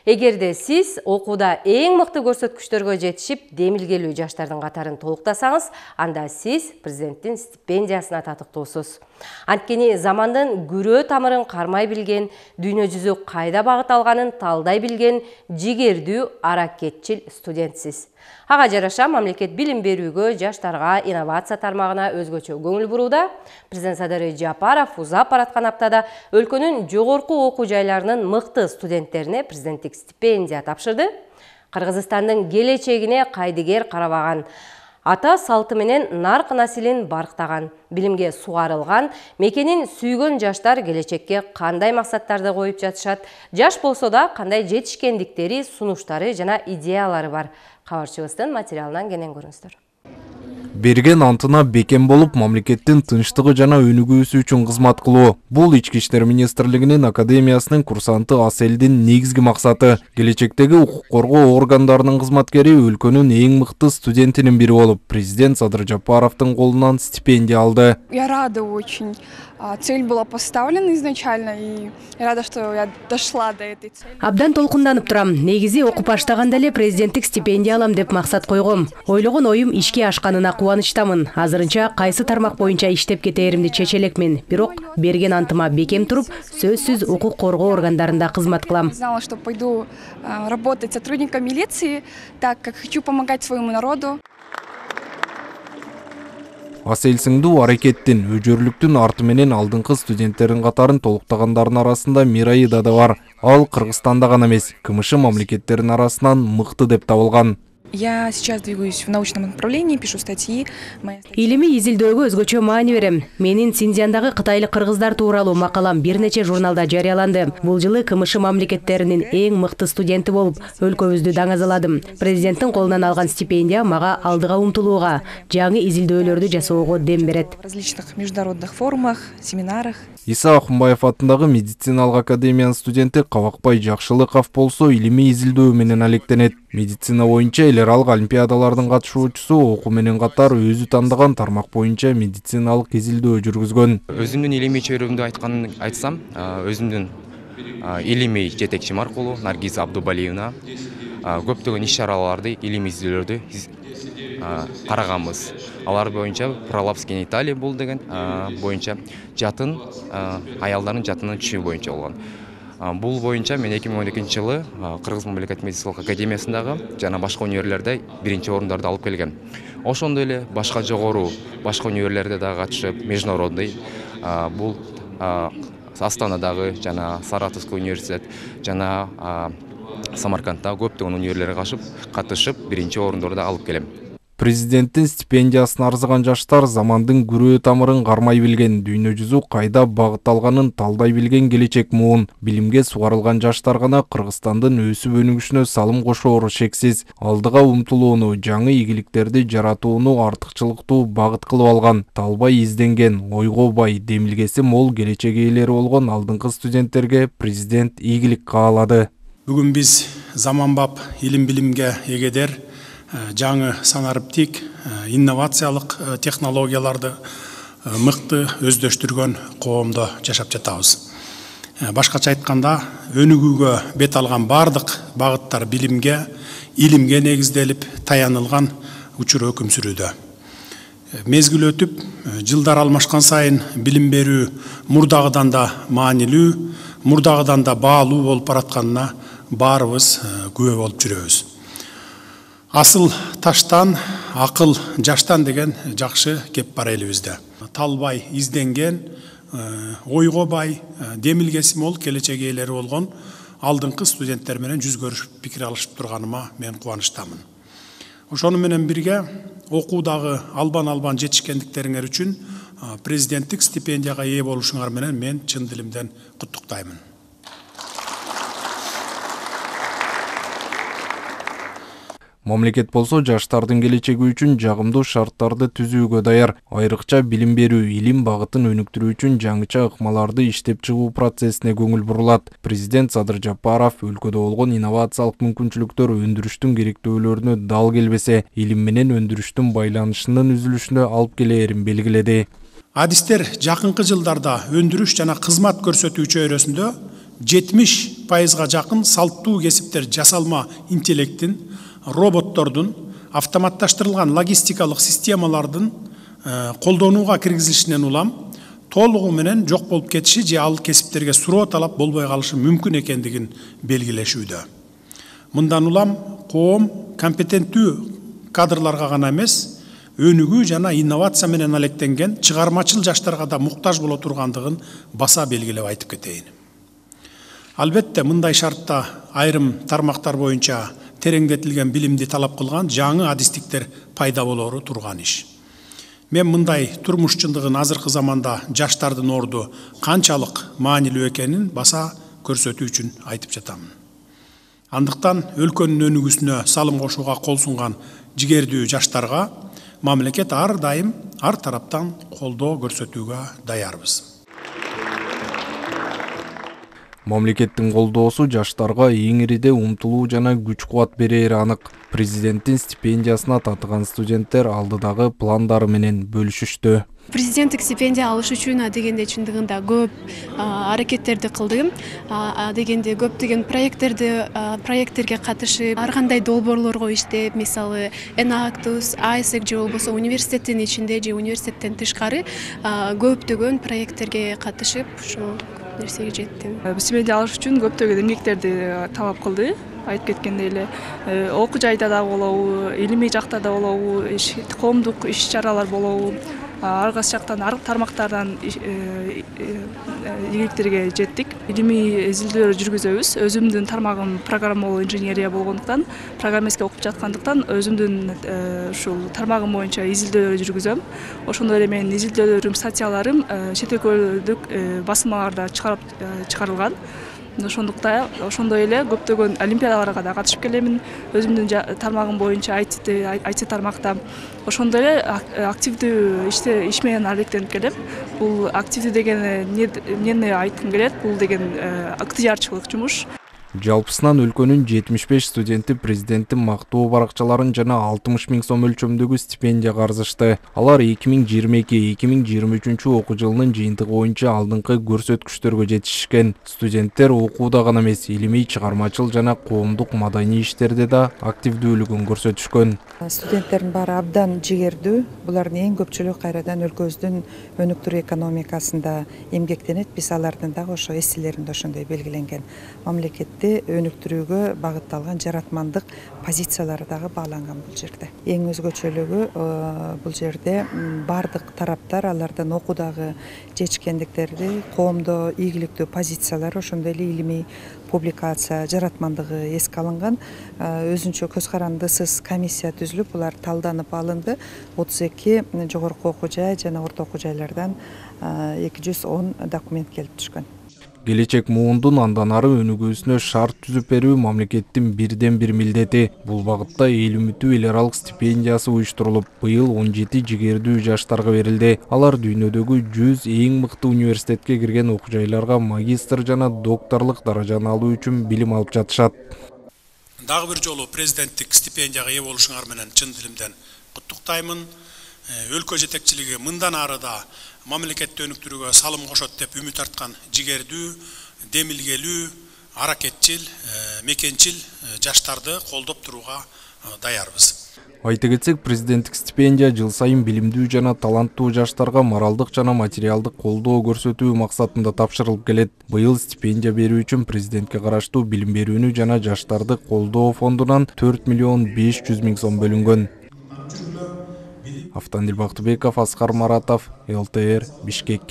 Эгерде сиз окууда эң мыкты көрсөткүчтөргө жетишип, демилгелүү жаштардын катарын толуктасаңыз, анда сиз президенттин стипендиясына татыктуусуз. Анткени замандын күрөө тамырын кармай билген, дүйнө жүзү кайда багыт алганын талдай билген жигердүү, аракетчил студентсиз. Ага жараша мамлекет билим берүүгө, жаштарга инновация тармагына өзгөчө көңүл бурууда. Президент Садыр Жапаров узап бараткан аптада өлкөнүн жогорку окуу жайларынын мыкты студенттерине президенттик стипендия тапшырды. Кыргызстандын келечегине кайдыгер карабаган, ата салты менен нарк насилин барктаган, билимге сугарылган, мекенин сүйгөн жаштар келечекке кандай максаттарды коюп жатышат, жаш болсо да кандай жетишкендиктери, сунуштары жана идеялары бар. Кабарчыбыздын материалынан кенен көрүңүздөр. Берген антына бекем болуп, мамлекеттин тынчтыгы жана өнүгүүсү үчүн кызмат кылуу. Бул Ички иштер министрлигинин академиясынын курсанты Аселдин негизги максаты. Келечектеги укук коргоо органдарынын кызматкери өлкөнүн эң мыкты студентинин бири болуп, президент Садыр Жапаровдун колунан стипендия алды. Я рада очень. Цель была поставлена изначально, и рада, что я дошла до этой цели. Абдан толкунданып турам. Негизи окуп баштаганда эле президенттик стипендия алам деп максат койгом. Ойлогон оюм ишке ашканына кубанычтамын. Азырынча кайсы тармак боюнча иштеп кетээримди чече элекмин. Бирок берген антыма бекем туруп, сөзсүз укук коргоо органдарында кызмат кылам. Знала, что пойду работать сотрудником милиции, так как хочу помогать своему народу. Асел сыңдуу аракеттин, өжөрлүктүн арты менен алдыңкы студенттердин катарын толуктагандардын арасында Мираида да бар. Ал Кыргызстанда гана эмес, КМШ мамлекеттеринин арасынан мыкты деп табылган. Я сейчас двигаюсь в научном направлении, пишу статьи. Илимий изилдөөгө өзгөчө маани берем. Менин Синьцзяндагы кытайлык кыргыздар тууралуу макалам бир нече журналда жарыяланды. Бул жылы КМШ мамлекеттеринин эң мыкты студенти болуп, өлкөбүздү даңазаладым. Президенттин колунан алган стипендия мага алдыга умтулууга, жаңы изилдөөлөрдү жасоого дем берет. В различных международных форумах, семинарах. Иса Ахунбаев атындагы медициналык академиянын студенти Кабакбай Жакшылыков болсо илимий изилдөө менен алектенет. Медицина боюнча эл аралык олимпиадалардын катышуучусу, окуу менен катар өзү тандаган тармак боюнча медициналык изилдөө жүргүзгөн. Өзүмдүн илимий чөйрөмдү айтсам, өзүмдүн илимий жетекчим аркылуу Наргиз Абдубалиевна көптөгөн иш-чараларды, илимий изилдөөлөрдү караганбыз. Алар боюнча пролапс гениталий бул деген боюнча жатын аялдардын жатынын түшүү боюнча болгон. Бул боюнча мен 2012 жылы Кыргыз мамлекеттик медициналык академиясындагы жана башка университеттерде биринчи орундарды алып келгем. Ошондой эле башка жогору башка университеттерде да катышып, международный бул Астанадагы жана Саратовский университет жана Самаркандда көптөгөн университеттерге катышып, биринчи орундарды алып келем. Президенттин стипендиясын арзыган жаштар замандын күрөө тамырын кармай билген, дүйнө жүзү кайда багыт алганын талдай билген келечек муун. Билимге сугарылган жаштар гана Кыргызстандын өсүп өнүгүшүнө салым кошоору шексиз. Алдыга умтулууну, жаңы ийгиликтерди жаратууну артыкчылыктуу багыт кылып алган, талбай изденген, ойго бай, демилгеси мол келечек ээлери болгон алдыңкы студенттерге президент ийгилик каалады. Бүгүн биз заманбап илим билимге эгедер жаңы санарыптик инновациялык технологияларды мыкты өздөштүргөн коомдо жашап жатабыз. Башкача айтканда, өнүгүүгө бет алган бардык багыттар билимге, илимге негизделип таянылган учур өкүм сүрүүдө. Мезгил өтүп, жылдар алмашкан сайын билим берүү мурдагыдан да маанилүү, мурдагыдан да баалуу болуп баратканына баарыбыз күбө болуп жүрөбүз. Асыл таштан, акыл жаштан деген жакшы кеп бар элибизде. Талбай изденген, ойго бай, демилгеси мол келечек ээлери болгон алдыңкы студенттер менен жүз көрүшүп пикир алышып турганыма мен кубанычтамын. Ошону менен бирге окуудагы албан жетишкендиктериңер үчүн президенттик стипендияга ээ болушуңар менен мен чын дилимден куттуктаймын. Мамлекет болсо жаштардын келечеги үчүн жагымдуу шарттарды түзүүгө даяр. Айрыкча билим берүү, илим багытын өнүктүрүү үчүн жаңыча ыкмаларды иштеп чыгуу процессине көңүл бурулат. Президент Садыр Жапаров өлкөдө болгон инновациялык мүмкүнчүлүктөр өндүрүштүн керектөөлөрүнө дал келбесе, илим менен өндүрүштүн байланышынын үзүлүшүнө алып келээрин белгиледи. Адистер жакынкы жылдарда өндүрүш жана кызмат көрсөтүү чөйрөсүндө 70%га жакын салттуу кесиптер жасалма интеллекттин, роботтордун, автоматташтырылган логистикалык системалардын колдонууга киргизилишинен улам толугу менен жок болуп кетиши же ал кесиптерге суроо талап болбой калышы мүмкүн экендигин белгилешүүдө. Мындан улам коом компетенттүү кадрларга гана эмес, өнүгүү жана инновация менен алектенген чыгармачыл жаштарга да муктаж боло тургандыгын баса белгилеп айтып кетейин. Албетте мындай шартта айрым тармактар боюнча тереңдетилген билимди талап кылган жаңы адистиктер пайда болору турган иш. Мен мындай турмуш чындыгын азыркы заманда жаштардын орду канчалык маанилүү экенин баса көрсөтүү үчүн айтып жатамын. Андыктан өлкөнүн өнүгүүсүнө салым кошууга кол сунган жигердүү жаштарга мамлекет ар дайым ар тараптан колдоо көрсөтүүгө даярбыз. Мамлекеттин колдоосу жаштарга эң ириде умтулуу жана күч кубат берери анык. Президенттин стипендиясына татыган студенттер алдыдагы пландары менен бөлүшүштү. Президенттик стипендия алыш үчүн дегенде чындыгында көп аракеттерди кылдым. Дегенде көптөгөн проекттерге катышып, ар кандай долбоорлорго иштеп, мисалы Enactus, ISEC же болбосо университеттин ичинде же университеттен тышкары көптөгөн проекттерге катышып, ушул нерсеге жеттим. Стипендия алыш үчүн көптөгөн эмгектерди талап кылды. Айтып кеткендей эле окуу жайда да болобу, илимий жакта да болобу, коомдук иш-чаралар болобу, ар кайсы жактан ар тармактардан ийгиликтерге жеттик. Илимий изилдөөлөр жүргүзөбүз. Өзүмдүн тармагым программалоо инженерия болгондуктан, программистке окуп жаткандыктан өзүмдүн ушул тармагым боюнча изилдөөлөр жүргүзөм. Ошондой эле менин изилдөөлөрүм, статьяларым чет өлкөлүк басмаларда чыгарылган. Ошондой эле көптөгөн олимпиадаларга да катышып келемин. Өзүмдүн тармагым боюнча IT тармакта. Ошондой эле активдүү иш менен алектенип келем. Бул активдүү деген эмнени айткым келет? Бул деген ыктыярчылык жумуш. Жалпысынан өлкөнүн 75 студенти президенттин мактоо баракчаларын жана 60 000 сом өлчөмдөгү стипендия карзышты. Алар 2022-2023 окуу жылынын жыйынтыгы боюнча алдыңкы көрсөткүчтөргө жетишкен. Студенттер окууда гана эмес, илимий, чыгармачыл жана коомдук маданий иштерде да активдүүлүгүн көрсөтүшкөн. Студенттердин баары абдан жигердүү. Булардын эң көпчүлүгү кайрадан өлкөбүздүн өнүктүрүү экономикасында эмгектенет. Биз алардын дагы ошо эсселеринде ошондой белгиленген. Мамлекетти өнүктүрүүгө багытталган жаратмандык позициялары дагы бааланган бул жерде. Эң өзгөчөлүгү бул жерде бардык тараптар алардан окуудагы жетишкендиктерди, коомдо ийгиликтүү позициялар, ошондой эле илимий публикация, жаратмандыгы эске алынган. Өзүнчө көз карандысыз комиссия түзүлүп, булар талданып алынды. 32 жогорку окуу жай жана орто окуу жайлардан 210 документ келип түшкөн. Келечек муундун андан ары өнүгүүсүнө шарт түзүп берүү мамлекеттин бирден бир милдети. Бул багытта эл үмүтү эл аралык стипендиясы уюштурулуп, быйыл 17 жигердүү жаштарга берилди. Алар дүйнөдөгү 100 эң мыкты университетке кирген окуу жайларга магистр жана докторлук даражаны алуу үчүн билим алып жатышат. Дагы бир жолу президенттик стипендияга ээ болушуңар менен чын дилимден куттуктаймын. Өлкө жетекчилиги мындан ары да мамлекетти өнүктүрүүгө салым кошот деп үмүт арткан жигердүү, демилгелүү, аракетчил, мекенчил жаштарды колдоп турууга даярбыз. Айта кетсек, президенттик стипендия жыл сайын билимдүү жана таланттуу жаштарга моралдык жана материалдык колдоо көрсөтүү максатында тапшырылып келет. Быйыл стипендия берүү үчүн президентке караштуу билим берүүнү жана жаштарды колдоо фондунан 4 500 000 сом бөлүнгөн. Автандил Бактыбеков, Аскар Маратов, ЛТР, Бишкек.